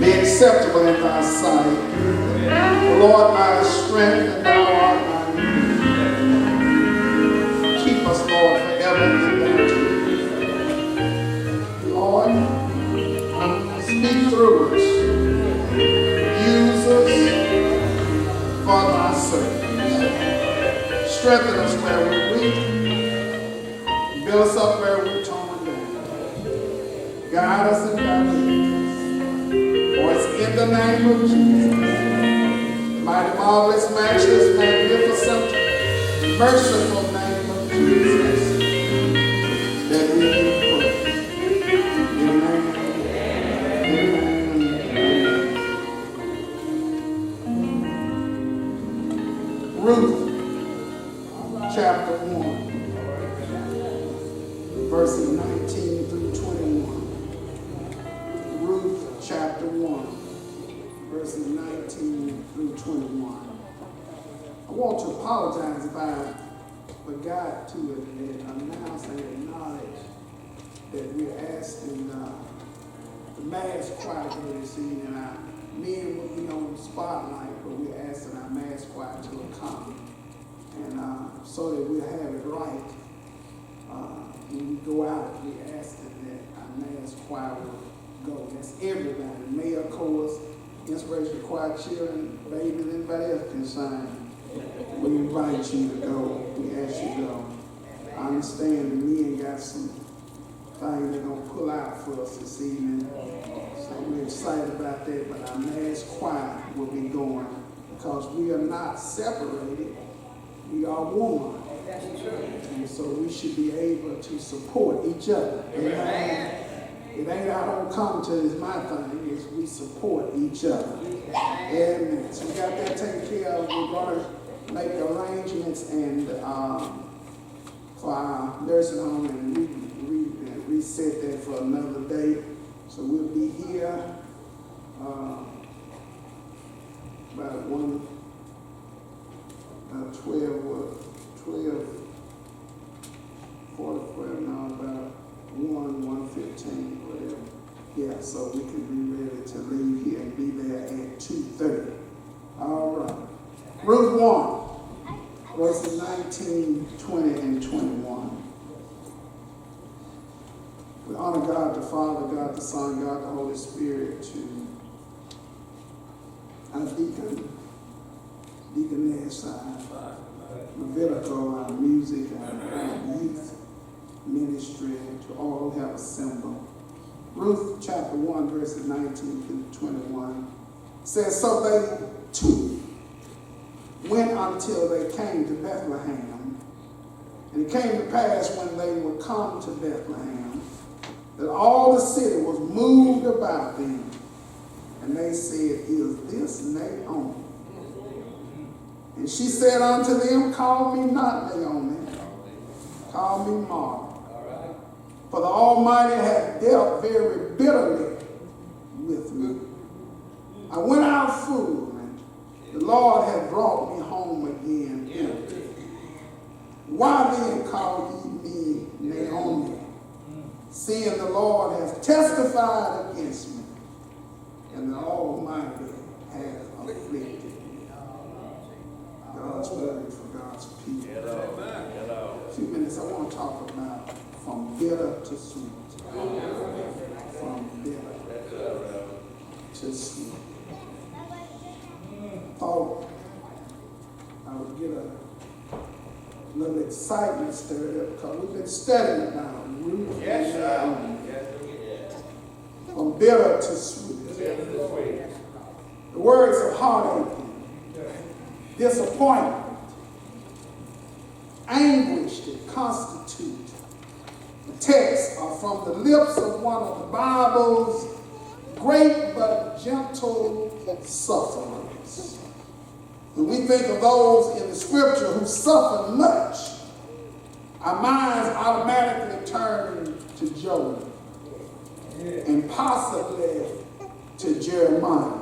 be acceptable in thy sight. Lord, my strength, and thou art my redeemer. Keep us, Lord, forever in thy truth. Lord, speak through us. Use us for thy service. Strengthen us where we're weak. Build us up where we're torn down. Guide us and direct us. For it's in the name of Jesus, mighty, marvelous, matchless, magnificent, merciful name of Jesus, that we can pray. Amen. Amen. Ruth, chapter 1, verses 19 through 21. Ruth, chapter 1, verses 19 through 21. I want to apologize if I forgot to announce and acknowledge that we're asking the mass choir this evening. Men will be on the spotlight, but we're asking our mass choir to come. And so that we'll have it right. When we go out, we're asking that our mass choir will go. That's everybody. Mayor, chorus, inspirational choir, children, babies, anybody else concerned. We invite you to go. We ask you to go. I understand the men got some things they're going to pull out for us this evening. So we're excited about that. But our mass choir will be going because we are not separated. We are one. And so we should be able to support each other. Amen. It ain't I don't come to is my thing, it's we support each other. Amen. So we got that taken care of. We're going to make arrangements and for our nursing home and reset that for another day. So we'll be here about 1:15, whatever. Yeah, so we can be ready to leave here and be there at 2:30. All right. Ruth 1, verses 19, 20, and 21. We honor God the Father, God the Son, God the Holy Spirit, to our deaconess, our Levitical, our music, our youth ministry, to all who have assembled. Ruth chapter 1, verses 19 through 21 says, so they too went until they came to Bethlehem. And it came to pass when they were come to Bethlehem that all the city was moved about them. And they said, is this Naomi? And she said unto them, call me not Naomi, call me Mara. For the Almighty hath dealt very bitterly with me. I went out full, and the Lord hath brought me home again empty. Why then call ye me Naomi, seeing the Lord hath testified against me, and the Almighty hath afflicted me? God's word for God's people. A few minutes, I want to talk about from bitter to sweet. From bitter to sweet. Thought I would get a little excitement stirred up because we've been studying about Ruth and Naomi. From bitter to sweet. The words of heartache, disappointment, anguish that constitute the text are from the lips of one of the Bible's great but gentle sufferers. When we think of those in the scripture who suffered much, our minds automatically turn to Job and possibly to Jeremiah,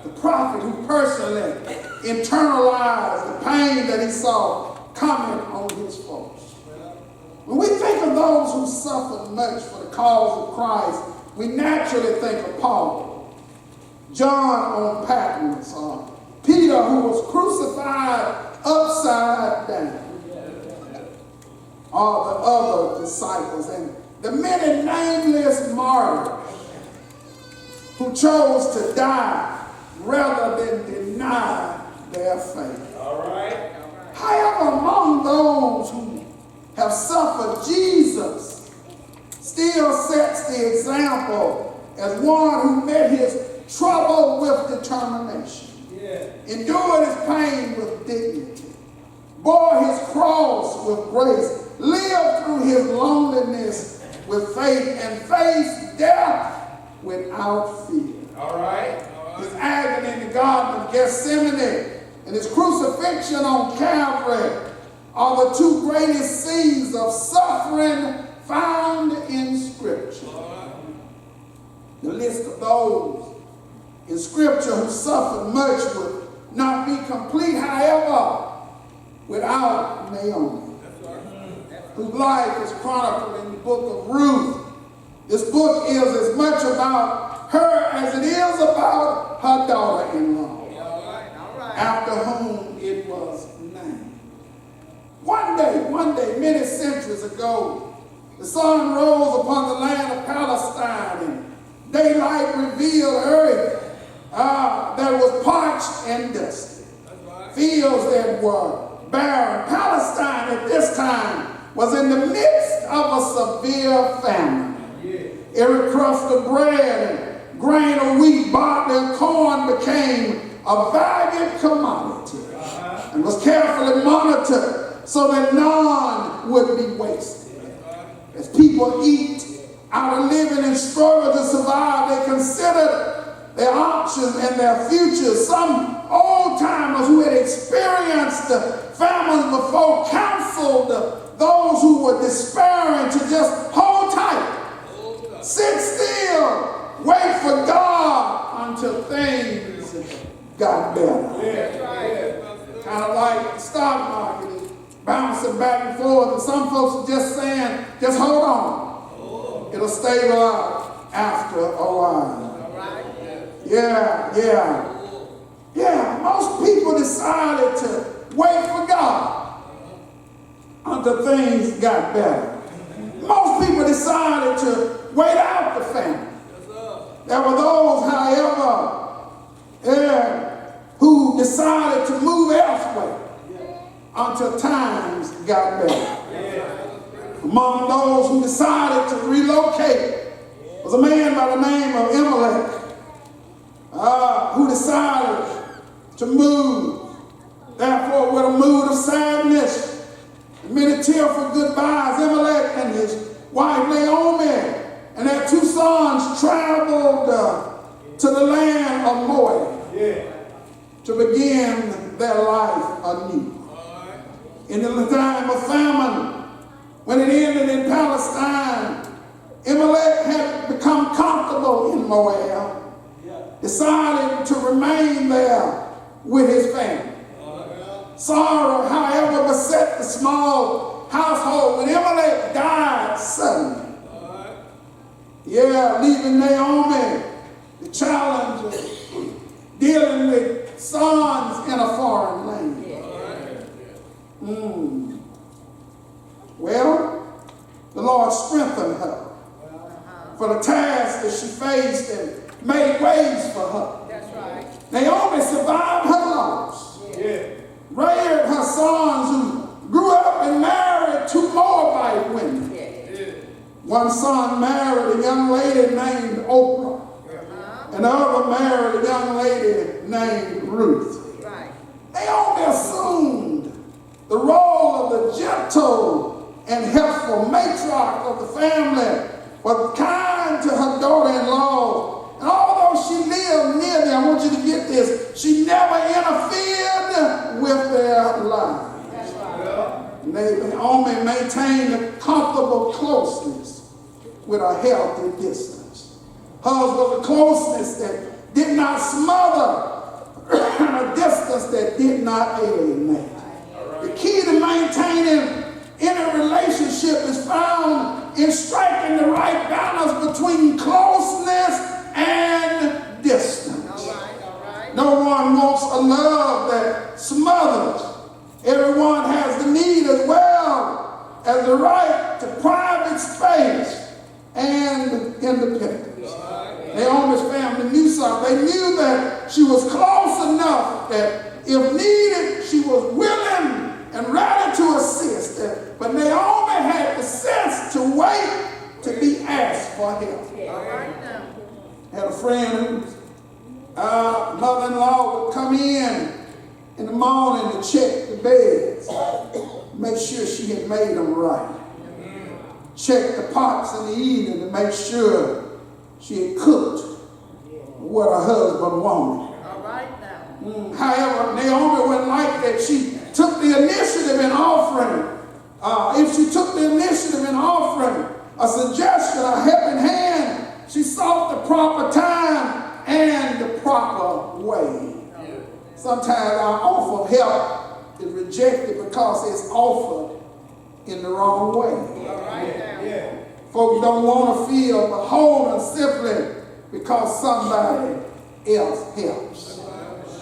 the prophet who personally internalized the pain that he saw coming on his folks. When we think of those who suffered much for the cause of Christ, we naturally think of Paul, John on Patmos, or Peter who was crucified upside down, or the other disciples, and the many nameless martyrs who chose to die rather than deny their faith. All right. However, among those who have suffered, Jesus still sets the example as one who met his trouble with determination, endured his pain with dignity, bore his cross with grace, lived through his loneliness with faith, and faced death without fear. All right. His agony in the Garden of Gethsemane and his crucifixion on Calvary are the two greatest scenes of suffering found in Scripture. The list of those in Scripture who suffered much would not be complete, however, without Naomi, whose life is chronicled in the book of Ruth. This book is as much about her as it is about her daughter-in-law, after whom it was named. One day, many centuries ago, the sun rose upon the land of Palestine, and daylight revealed earth that was parched and dusty, fields that were barren. Palestine at this time was in the midst of a severe famine. Every crust of bread and grain of wheat, barley, and corn became a valued commodity and was carefully monitored so that none would be wasted. As people eked out a living and struggled to survive, they considered their options and their futures. Some old-timers who had experienced famines before counseled those who were despairing to just hold tight, sit still, wait for God until things got better. Kind of like the stock market, bouncing back and forth, and some folks are just saying, just hold on. It'll stabilize after a while. Yeah, most people decided to wait for God until things got better. Most people decided to wait out the famine. There were those, however, who decided to move elsewhere until times got better. Among those who decided to relocate was a man by the name of Amalek, who decided to move, therefore with a mood of sadness and many tearful goodbyes. Amalek and his wife Naomi and their two sons traveled to the land of Moab to begin their life anew. In the time of famine, when it ended in Palestine, Amalek had become comfortable in Moab, decided to remain there with his family. Sorrow, however, beset the small household when Amalek died suddenly. Leaving Naomi the challenge of dealing with sons in a foreign land. Well, the Lord strengthened her for the task that she faced and made ways for her. That's right. Naomi survived her loss, reared her sons who grew up and married two Moabite women. One son married a young lady named Oprah, and the other married a young lady named Ruth. Right. Naomi assumed the role of the gentle and helpful matriarch of the family, was kind to her daughter-in-law. And although she lived near them, I want you to get this, she never interfered with their lives. Naomi maintained a comfortable closeness with a healthy distance. Hers was a closeness that did not smother and a distance that did not alienate. The key to maintaining any relationship is found in striking the right balance between closeness and distance. love that smothers. Everyone has the need as well as the right to private space and independence. Naomi's family knew something. They knew that she was close enough that if needed, she was willing and ready to assist. But Naomi had the sense to wait to be asked for help. Had a friend whose mother-in-law would come in the morning to check the beds, make sure she had made them right. Check the pots in the evening to make sure she had cooked what her husband wanted. However, Naomi wasn't like that. She took the initiative in offering. If she took the initiative in offering a suggestion, a helping hand, she sought the proper time and the proper way. Sometimes our offer of help is rejected because it's offered in the wrong way. Folks don't want to feel beholden simply because somebody else helps.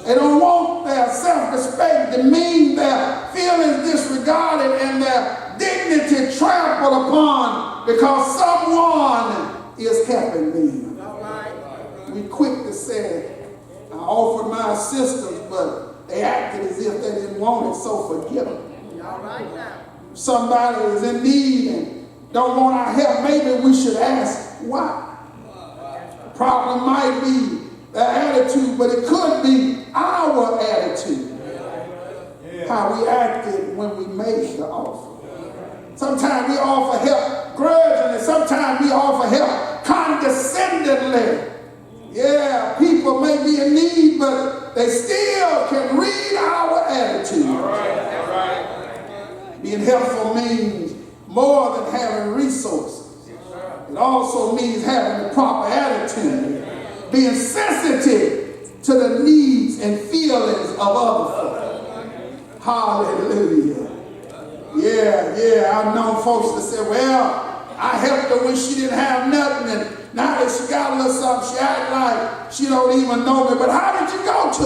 They don't want their self-respect to mean their feelings disregarded and their dignity trampled upon because someone is helping them. We quick to say, I offered my assistance, but they acted as if they didn't want it, so forget them. Somebody is in need and don't want our help, maybe we should ask why. The problem might be their attitude, but it could be our attitude. How we acted when we made the offer. Sometimes we offer help grudgingly, sometimes we offer help condescendingly. Yeah, people may be in need, but they still can read our attitude. Being helpful means more than having resources. It also means having the proper attitude, being sensitive to the needs and feelings of other folks. Hallelujah. Yeah, I've known folks that say, well, I helped her when she didn't have nothing, and now that she got a little something, she act like she don't even know me. But how did you go to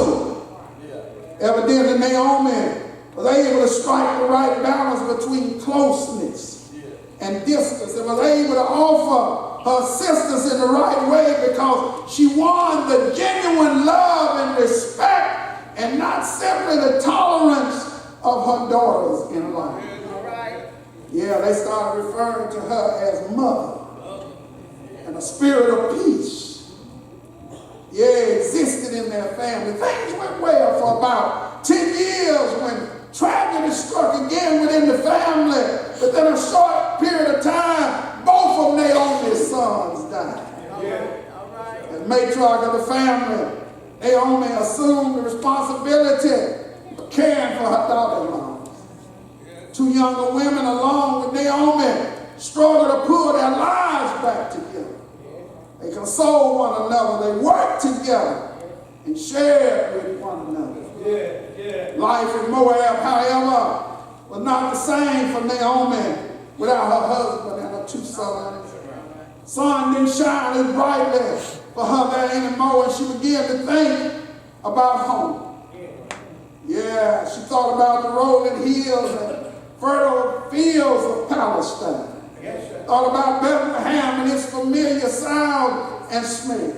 her? Evidently, Naomi was able to strike the right balance between closeness and distance, and was able to offer her assistance in the right way because she won the genuine love and respect and not simply the tolerance of her daughters in life. Yeah, they started referring to her as mother. And a spirit of peace, existed in their family. Things went well for about 10 years when tragedy struck again within the family. But then a short period of time, both of Naomi's sons died. As matriarch of the family, Naomi assumed the responsibility of caring for her daughter-in-law. Two younger women, along with Naomi, struggled to pull their lives back together. They consoled one another. They worked together and shared with one another. Life in Moab, however, was not the same for Naomi without her husband and her two sons. Sun didn't shine as brightly for her there anymore, and she began to think about home. Yeah, she thought about the rolling hills and fertile fields of Palestine. Thought about Bethlehem and its familiar sound and smell.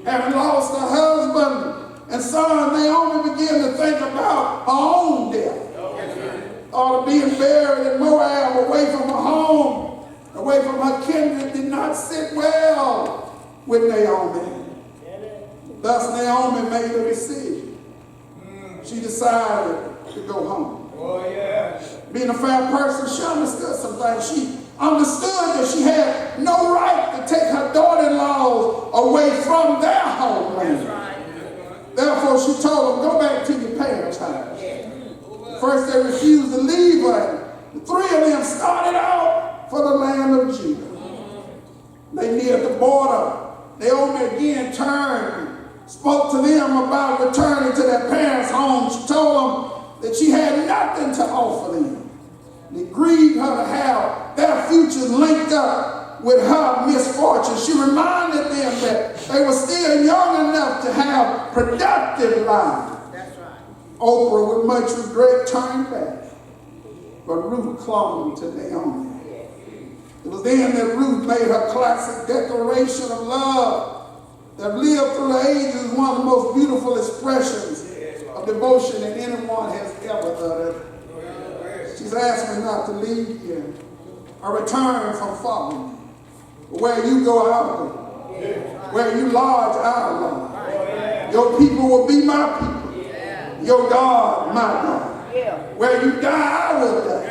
Having lost her husband and son, Naomi began to think about her own death. Thought of being buried in Moab, away from her home, away from her kindred, did not sit well with Naomi. Thus Naomi made a decision. She decided to go home. Being a fair person, she understood some things. She understood that she had no right to take her daughter-in-laws away from their homeland. Therefore, she told them, go back to your parents' house. First, they refused to leave her. The three of them started out for the land of Judah. They neared the border. Naomi again turned, spoke to them about returning to their parents' home. She told them that she had nothing to offer them. It grieved her to have their futures linked up with her misfortune. She reminded them that they were still young enough to have productive lives. Oprah, with much regret, turned back, but Ruth clung to Naomi. It was then that Ruth made her classic declaration of love that lived through the ages, one of the most beautiful expressions of devotion that anyone has ever uttered. She's asked me not to leave you or return from following me. Where you go, I'll go. Where you lodge, I'll lodge. Your people will be my people. Your God, my God. Where you die, I will die.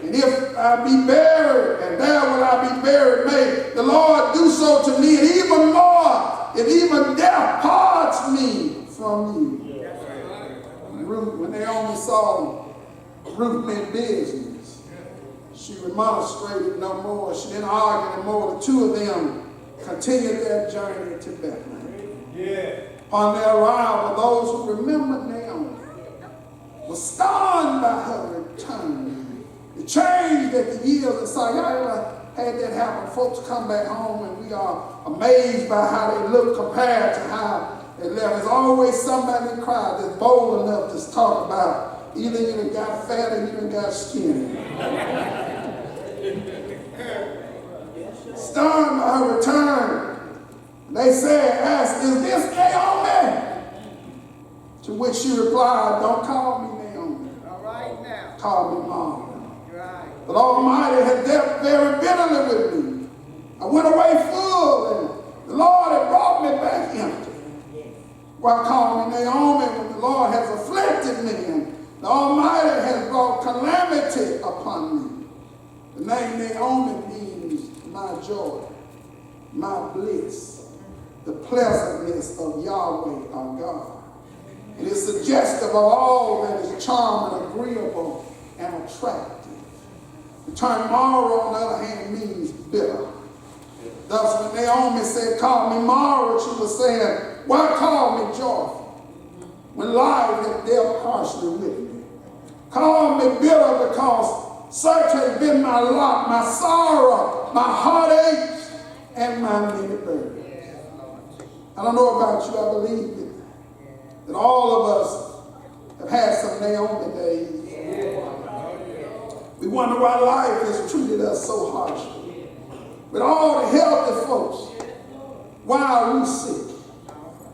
And if I be buried, and there will I be buried, may the Lord do so to me, and even more, if even death parts me from you. Ruth, when Naomi saw Ruth meant business, she remonstrated no more. She didn't argue no more. The two of them continued their journey to Bethlehem. On their arrival, those who remembered Naomi were stunned by her return. The change that the years and saw. Y'all ever had that happen? Folks come back home and we are amazed by how they look compared to how they left. There's always somebody in the crowd that's bold enough to talk about either you done got fat or you done got skinny. Stunned by her return, they said, asked, is this Naomi? To which she replied, don't call me Naomi. All right now. Call me Mom. Right. The Almighty had dealt very bitterly with me. I went away full, and the Lord had brought me back empty. Why call me Naomi when the Lord has afflicted me, and the Almighty has brought calamity upon me? The name Naomi means my joy, my bliss, the pleasantness of Yahweh our God. It is suggestive of all that is charming, agreeable, and attractive. The term Mara, on the other hand, means bitter. Thus, when Naomi said, call me Mara, she was saying, why call me joyful when life had dealt harshly with me? Call me bitter because such has been my lot, my sorrow, my heartaches, and my many burdens. I don't know about you, I believe that all of us have had some Naomi days. We wonder why life has treated us so harshly. With all the healthy folks, why are we sick?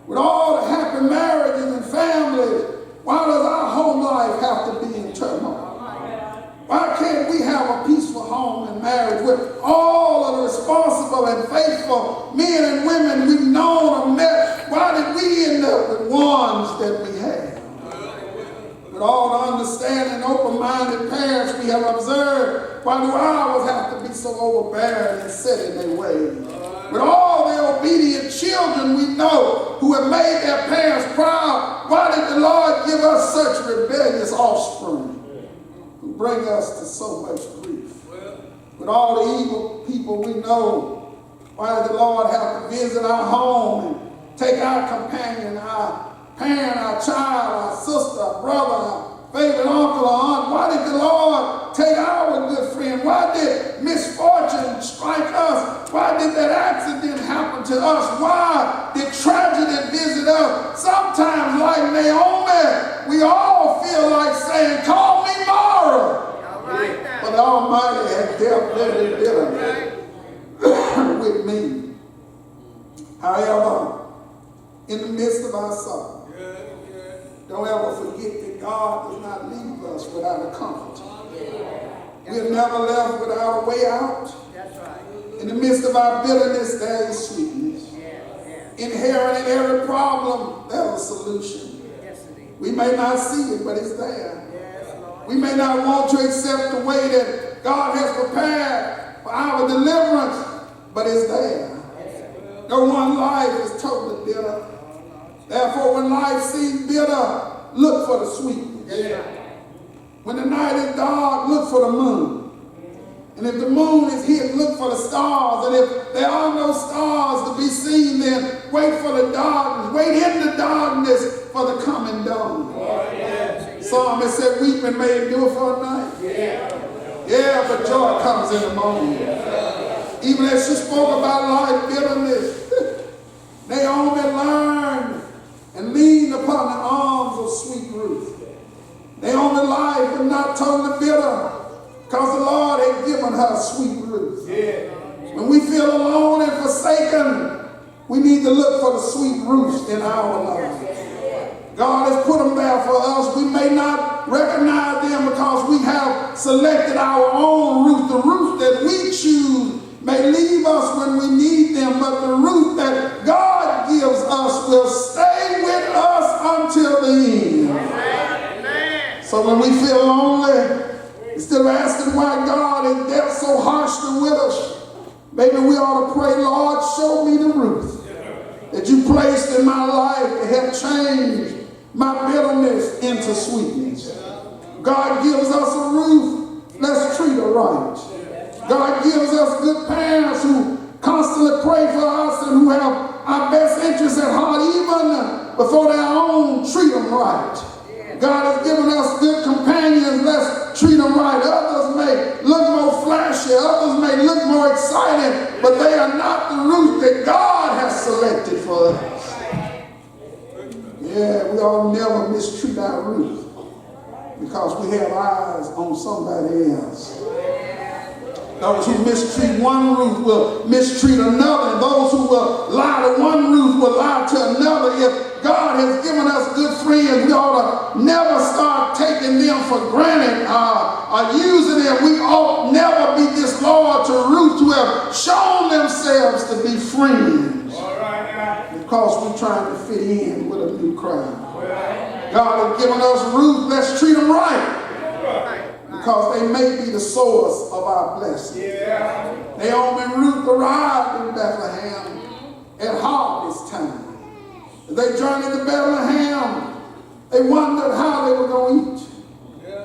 With all the happy marriages and families, why does our home life have to be in turmoil? Why can't we have a peaceful home and marriage with all of the responsible and faithful men and women we've known or met? Why did we end up with ones that we had? With all the understanding and open-minded parents we have observed, why do ours have to be so overbearing and set in their ways? With all the obedient children we know who have made their parents proud, why did the Lord give us such rebellious offspring who bring us to so much grief? With all the evil people we know, why did the Lord have to visit our home and take our companion, our parent, our child, our sister, our brother, our favorite uncle or aunt? Why did the Lord take our good friend? Why did misfortune strike us? Why did that accident happen to us? Why did tragedy visit us? Sometimes, like Naomi, we all feel like saying, call me Mara. But the Almighty has dealt very bitterly with me. However, in the midst of our sorrow, don't ever forget that God does not leave us without a comfort. We're never left without a way out. In the midst of our bitterness, there is sweetness. Inherent in every problem, there's a solution. We may not see it, but it's there. We may not want to accept the way that God has prepared for our deliverance, but it's there. No one life is totally bitter. Therefore, when life seems bitter, look for the sweetness. When the night is dark, look for the moon. And if the moon is hid, look for the stars. And if there are no stars to be seen, then wait for the darkness. Wait in the darkness for the coming dawn. Psalmist said, weeping may endure for a night. Yeah, but joy comes in the morning. Even as she spoke about life bitterness, Naomi learned and leaned upon the arms of sweet Ruth. lonely life, but not totally bitter, because the Lord had given her a sweet Ruth. When we feel alone and forsaken, we need to look for the sweet Ruth in our life. God has put them there for us. We may not recognize them because we have selected our own Ruth. The Ruth that we choose may leave us when we need them, but the Ruth that God gives us will stay with us until the end. Amen. So when we feel lonely, instead of asking why God is dealt so harshly with us, maybe we ought to pray, Lord, show me the Ruth that you placed in my life to help change my bitterness into sweetness. God gives us a Ruth, let's treat her right. God gives us good parents who constantly pray for us and who have our best interests at heart, even before their own, treat them right. God has given us good companions, let's treat them right. Others may look more flashy, others may look more exciting, but they are not the Ruth that God has selected for us. Yeah, we ought never mistreat our Ruth because we have eyes on somebody else. Those who mistreat one Ruth will mistreat another, and those who will lie to one Ruth will lie to another. If God has given us good friends, we ought to never start taking them for granted or using them. We ought never be disloyal to Ruth who have shown themselves to be friends. Because we're trying to fit in with a new crowd. God has given us Ruth, let's treat them right. Because they may be the source of our blessing. Naomi and Ruth arrived in Bethlehem at harvest time. As they journeyed to Bethlehem, they wondered how they were going to eat.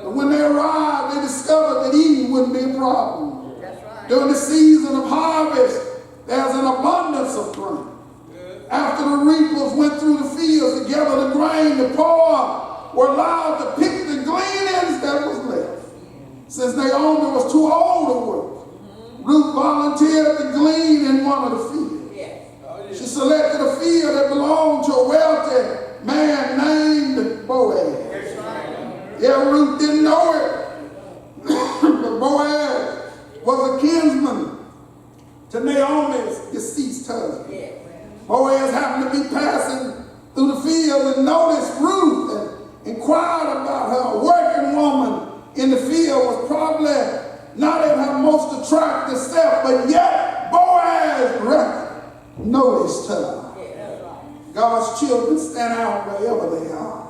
And when they arrived, they discovered that eating wouldn't be a problem. During the season of harvest, there's an abundance of grain. After the reapers went through the fields to gather the grain, the poor were allowed to pick the gleanings that was left. Since Naomi was too old to work, Ruth volunteered to glean in one of the fields. She selected a field that belonged to a wealthy man named Boaz. Yeah, Ruth didn't know it, but Boaz was a kinsman to Naomi's deceased husband. Boaz happened to be passing through the field and noticed Ruth and inquired about her. A working woman in the field was probably not at her most attractive self, but yet Boaz noticed her. God's children stand out wherever they are.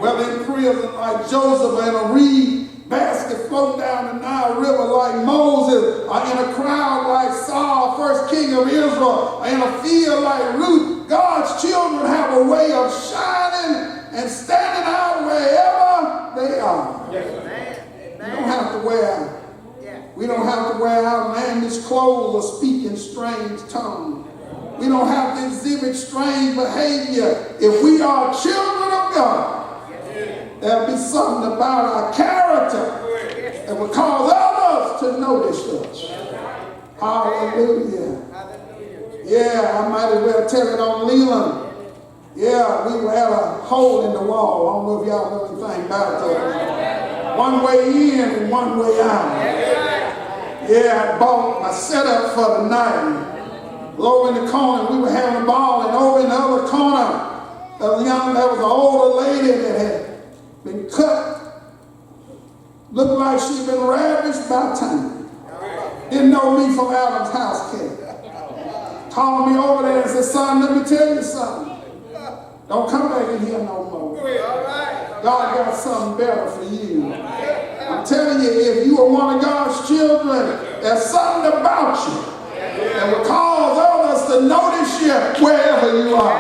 Whether in prison like Joseph or in a reed basket floating down the Nile River like Moses, or in a crowd like Saul, first king of Israel, or in a field like Ruth, God's children have a way of shining and standing out wherever they are. We don't have to wear outlandish clothes or speak in strange tongues. We don't have to exhibit strange behavior. If we are children of God, there'll be something about our character that will cause others to notice us. Hallelujah. Yeah, I might as well tell it on Leland. Yeah, we were at a hole in the wall. I don't know if y'all know anything about that. One way in and one way out. Yeah, I bought my setup for the night. Over in the corner, we were having a ball, and over in the other corner, there was an older lady that had been cut. Looked like she'd been ravished by time. Didn't know me from Adam's house cat. Called me over there and said, son, let me tell you something. Don't come back in here no more. God got something better for you. I'm telling you, if you are one of God's children, there's something about you that will cause others to notice you wherever you are.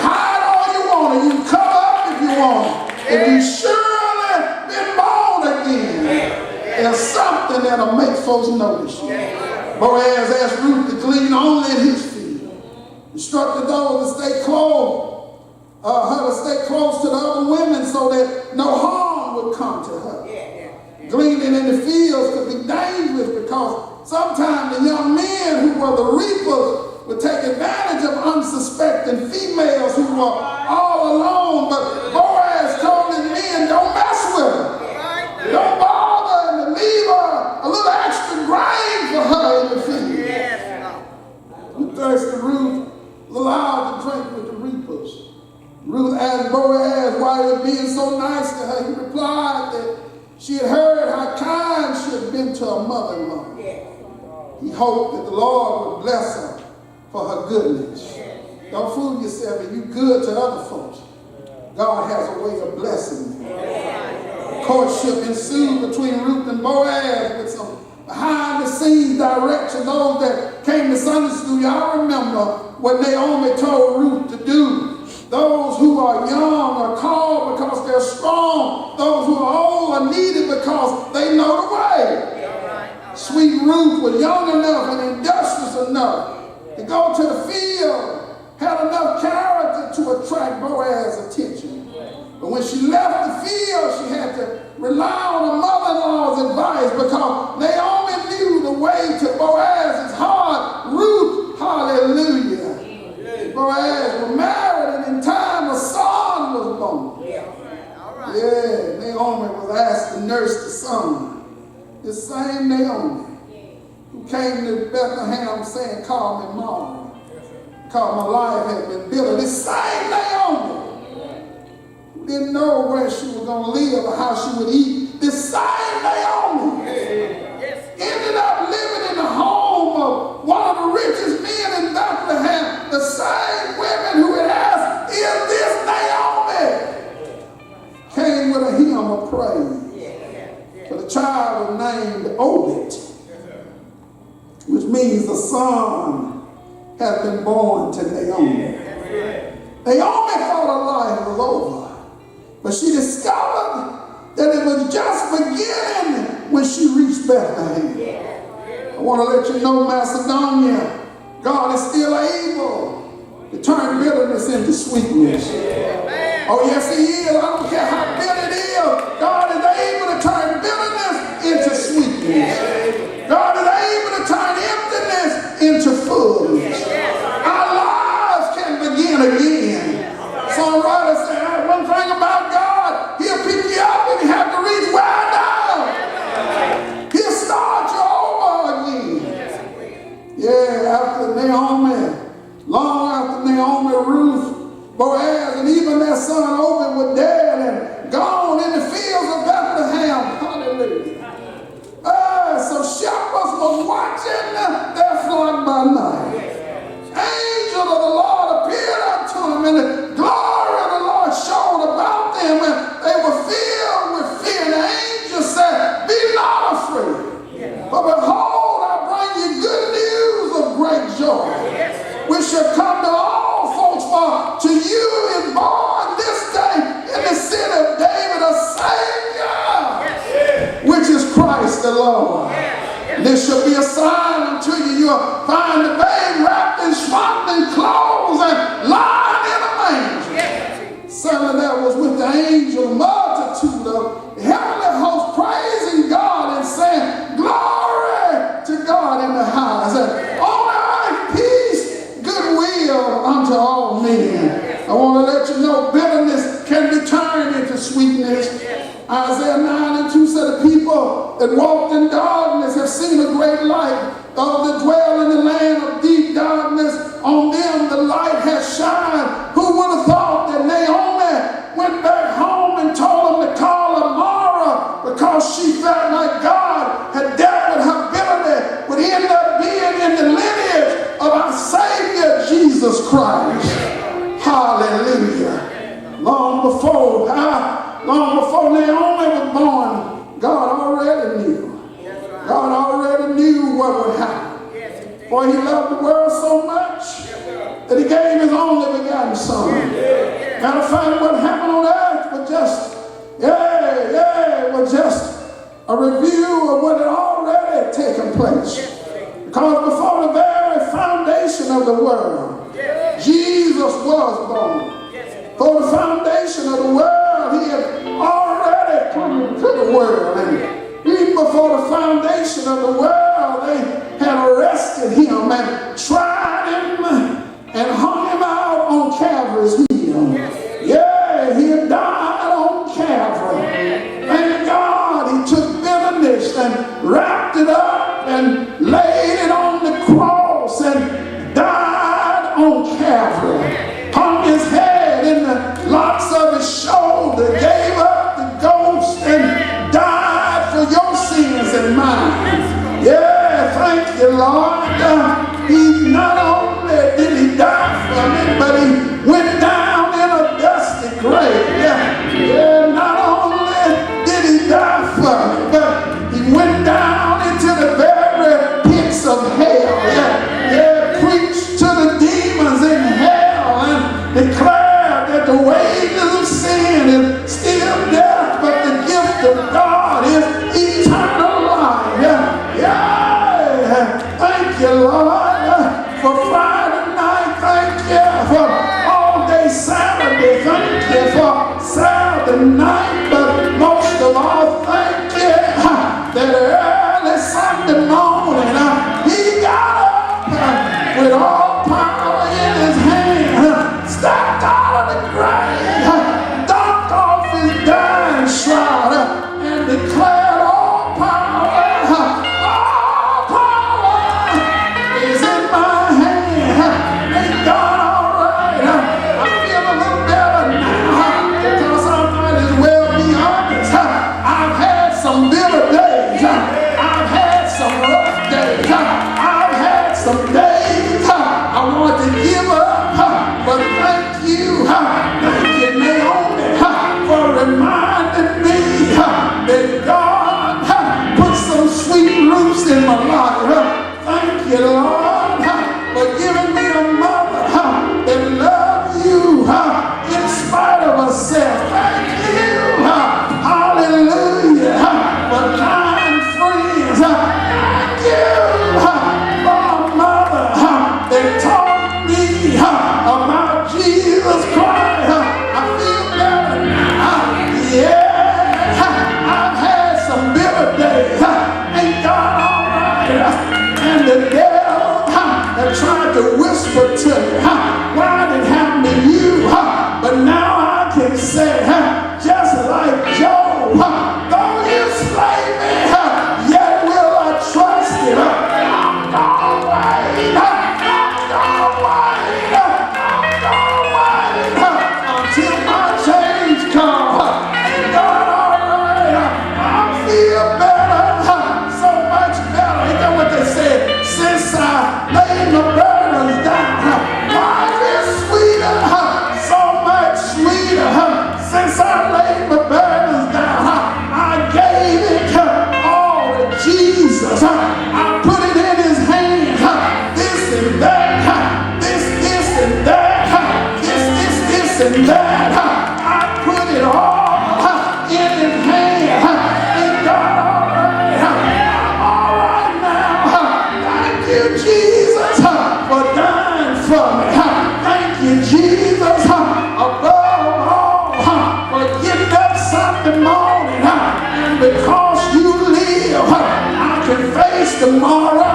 Hide all you want, and you can cover up if you want. If you surely been born again, there's something that'll make folks notice you. Boaz asked Ruth to glean only in his field. Instructed those to stay close, her to stay close to the other women so that no harm would come to her. Gleaning in the fields could be dangerous because sometimes the young men who were the reapers would take advantage of unsuspecting females who were all alone. But Boaz told his men, don't mess with her. Ruth asked Boaz why he was being so nice to her. He replied that she had heard how kind she had been to her mother-in-law. He hoped that the Lord would bless her for her goodness. Don't fool yourself. If you're good to other folks, God has a way of blessing you. Courtship ensued between Ruth and Boaz with some behind-the-scenes direction. Those that came to Sunday school, y'all remember what Naomi told Ruth to do. Those who are young are called because they're strong. Those who are old are needed because they know the way. Sweet Ruth was young enough and industrious enough to go to the field, had enough character to attract Boaz's attention. But when she left the field, she had to rely on her mother-in-law's advice because Naomi knew the way to Boaz's heart. Ruth, hallelujah. Boaz was married, and in time a son was born. Yeah, Naomi was asked to nurse the son. This same Naomi who came to Bethlehem saying, "Call me Mara, because my life had been bitter." This same Naomi who didn't know where she was going to live or how she would eat. This same Naomi ended up living in the home of one of the richest men in Bethlehem. The same women who had asked, "Is this Naomi?" came with a hymn of praise. For the child was named Obed, which means the son has been born to Naomi. Naomi thought her life was over, but she discovered that it was just beginning when she reached Bethlehem. I want to let you know, Macedonia, God is still able to turn bitterness into sweetness. Oh, yes, He is. I don't care how bitter it is. God is able to turn bitterness into sweetness. God is able to turn emptiness into fullness. Our lives can begin again. Songwriter said, one thing about God, He'll pick you up and you have to reach way down. He'll start you over again. Yeah, after Naomi, long after Naomi, Ruth, Boaz, and even their son Obed were dead and gone in the fields of Bethlehem. Hallelujah. So shepherds were watching their flock by night. Angel of the Lord appeared unto them, and the glory of the Lord showed about them, and they were filled with fear. And the angel said, "Be not afraid, but behold, I bring you good news of great joy, which shall come to all folks. For to you is born this day in the city of David a Savior, which is Christ the Lord. This shall be a sign unto you. You'll find the babe wrapped in swaddling clothes and lying in a manger." Suddenly there was with the angel a multitude of the heavenly hosts praising God and saying, "Glory to God in the highest, and on earth peace, goodwill unto all men." I want to let you know bitterness can be turned into sweetness. Isaiah 9:2 said, "The people that walked in darkness have seen a great light. Those that dwell in the land of deep darkness, on them the light has shined." Who would have thought that Naomi went back home and told them to call her Mara because she felt like God had dealt with her bitterly, would end up being in the lineage of our Savior, Jesus Christ. Hallelujah. Long before Naomi was born, God already knew. God already knew what would happen. For He loved the world so much that He gave His only begotten Son. Matter of fact, what happened on earth was just a review of what had already taken place. Because before the very foundation of the world, Jesus was born. For the foundation of the world, He had already come into the world. And even before the foundation of the world, they had arrested Him and tried Him and hung Him out on Calvary's hill. Yeah, He had died on Calvary. Thank God He took bitterness and wrapped it up and laid it on the cross and died on Calvary. Hung His head in the locks of his shoulder, gave up the ghost and died for your sins and mine. Yeah, thank you, Lord. He not only did he die for me, but he went down in a dusty grave. Yeah, not only did he die for me, but he went down into the very pits of hell. Yeah, preached to the demons in hell and declared that the wages of sin is still death, but the gift of God is eternal life. Yeah, thank you, Lord, for Friday night. Thank you for all day Saturday. Thank you for Saturday night, but most of all, thank you that early Sunday morning he got up with all power in his hand, stepped out of the grave, ducked off his dying shroud, and declared all power is in my hand. Ain't God all right? I feel a little better now because I might as well be honest. I've had some bitter days. I've had some rough days. I've had some days I want to give up, but thank you, Naomi, for reminding me that God put some sweet roots in my life. Thank you, Lord, for giving me a mother that loves you in spite of herself. Thank you, hallelujah, for kind friends. Thank you for a mother that taught me about Jesus Christ. I feel better now. Yeah, I've had some bitter days. Ain't God all right? And the devil that tried to whisper to me, why did it happen to you? But now I can say, just like Job, though you slay me, yet will I trust you. I'm gonna wait, until my change comes. Ain't God all right? I feel better, so much better. Ain't that what they said? Since I laid my burdens down, life is sweeter, so much sweeter. Since I laid my burdens down, I gave it all to Jesus. I put it in his hands. This and that, this and that, this and that. I put it all in his hands. Ain't God all right? I'm all right now. Thank you, Jesus, for dying for me. Thank you, Jesus, above all, for getting up Sunday morning. And because you live, I can face tomorrow.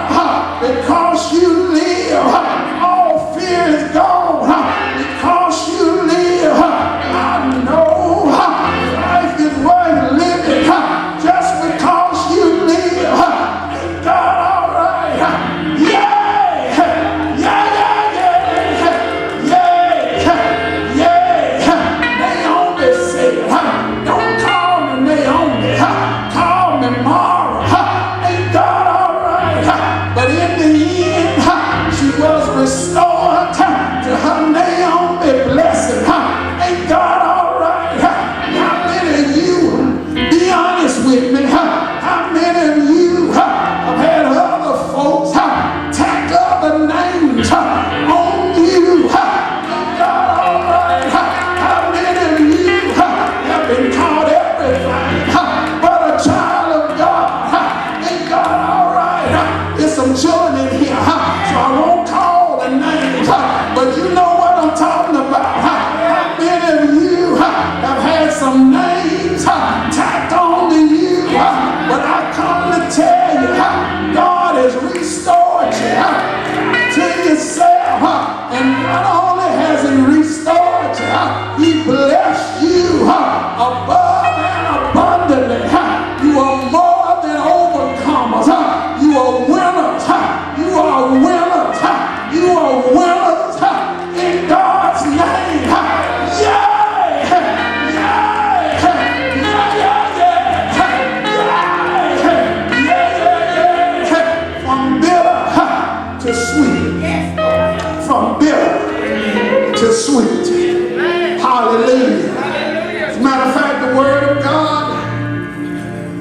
Because you live, all fear is gone. Because you live, to sweet. Hallelujah. As a matter of fact, the word of God,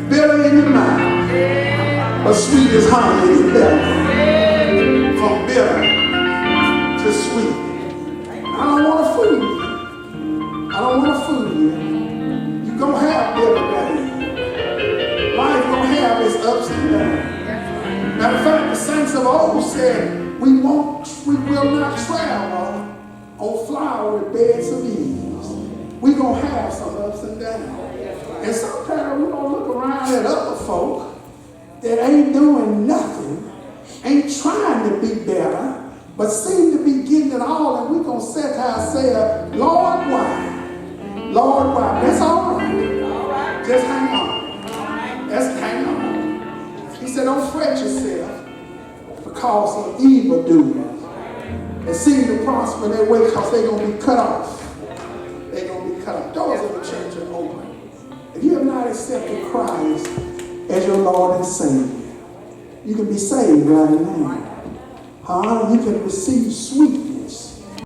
bitter in your mouth, but sweet as honey in your belly. From bitter to sweet. I don't want to fool you. I don't want to fool you. You're going to have bitter days. Life going to have its ups and downs. Matter of fact, the saints of old said, we will not travel on flowery beds of ease. We're going to have some ups and downs. And sometimes we're going to look around at other folk that ain't doing nothing, ain't trying to be better, but seem to be getting it all, and we're going to say to ourselves, Lord, why? Lord, why? That's all right. Just hang on. Just hang on. He said, don't fret yourself because of evildoers that seem to prosper in their way because they're going to be cut off. They're going to be cut off. Doors of the church are open. If you have not accepted Christ as your Lord and Savior, you can be saved right now. You can receive sweet